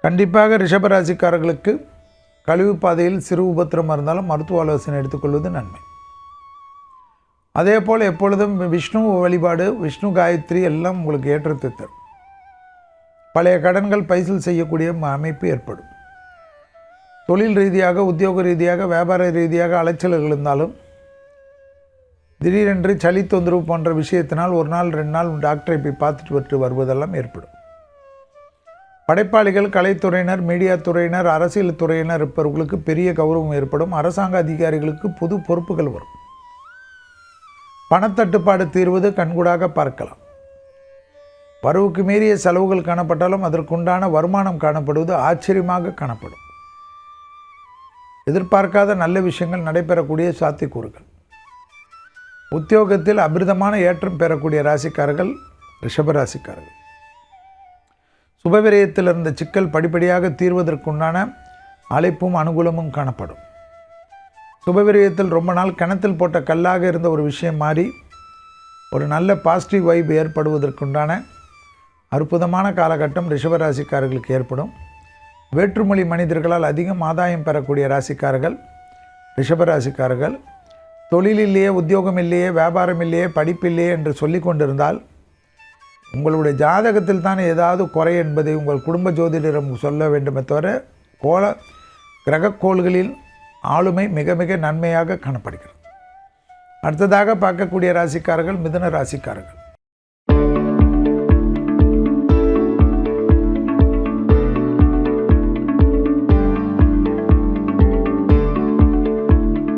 கண்டிப்பாக ரிஷபராசிக்காரர்களுக்கு கழிவு பாதையில் சிறு உபத்திரம் இருந்தாலும் மருத்துவ ஆலோசனை எடுத்துக்கொள்வது நன்மை. அதே போல் எப்பொழுதும் விஷ்ணு வழிபாடு, விஷ்ணு காயத்ரி எல்லாம் உங்களுக்கு ஏற்றத்தை தரும். பழைய கடன்கள் பைசல் செய்யக்கூடிய அமைப்பு ஏற்படும். தொழில் ரீதியாக, உத்தியோக ரீதியாக, வியாபார ரீதியாக அலைச்சல்கள் இருந்தாலும் திடீரென்று சளி தொந்தரவு போன்ற விஷயத்தினால் ஒரு நாள் 2 நாள் டாக்டரை போய் பார்த்துட்டு வருவதெல்லாம் ஏற்படும். படைப்பாளிகள், கலைத்துறையினர், மீடியா துறையினர், அரசியல் துறையினர் இருப்பவர்களுக்கு பெரிய கௌரவம் ஏற்படும். அரசாங்க அதிகாரிகளுக்கு புது பொறுப்புகள் வரும். பணத்தட்டுப்பாடு தீர்வது கண்கூடாக பார்க்கலாம். வரவுக்கு மீறிய செலவுகள் காணப்பட்டாலும் அதற்குண்டான வருமானம் காணப்படுவது ஆச்சரியமாக காணப்படும். எதிர்பார்க்காத நல்ல விஷயங்கள் நடைபெறக்கூடிய சாத்தியக்கூறுகள். உத்தியோகத்தில் அபிரிதமான ஏற்றம் பெறக்கூடிய ராசிக்காரர்கள் ரிஷபராசிக்காரர்கள். சுபவிரயத்தில் இருந்த சிக்கல் படிப்படியாக தீர்வதற்குண்டான அழைப்பும் அனுகூலமும் காணப்படும். சுபவிரயத்தில் ரொம்ப நாள் கிணத்தில் போட்ட கல்லாக இருந்த ஒரு விஷயம் மாறி ஒரு நல்ல பாசிட்டிவ் வைப் ஏற்படுவதற்குண்டான அற்புதமான காலகட்டம் ரிஷபராசிக்காரர்களுக்கு ஏற்படும். வேற்றுமொழி மனிதர்களால் அதிகம் ஆதாயம் பெறக்கூடிய ராசிக்காரர்கள் ரிஷபராசிக்காரர்கள். தொழிலிலேயே, உத்தியோகம் இல்லையே, வியாபாரம் இல்லையே, படிப்பில்லையே என்று சொல்லி கொண்டிருந்தால் உங்களுடைய ஜாதகத்தில் தான் ஏதாவது குறை என்பதை உங்கள் குடும்ப ஜோதிடரிடம் சொல்ல வேண்டுமே தவிர கிரகக்கோள்களில் ஆளுமை மிக மிக நன்மையாக காணப்படுகிறது. அடுத்ததாக பார்க்கக்கூடிய ராசிக்காரர்கள் மிதுன ராசிக்காரர்கள்.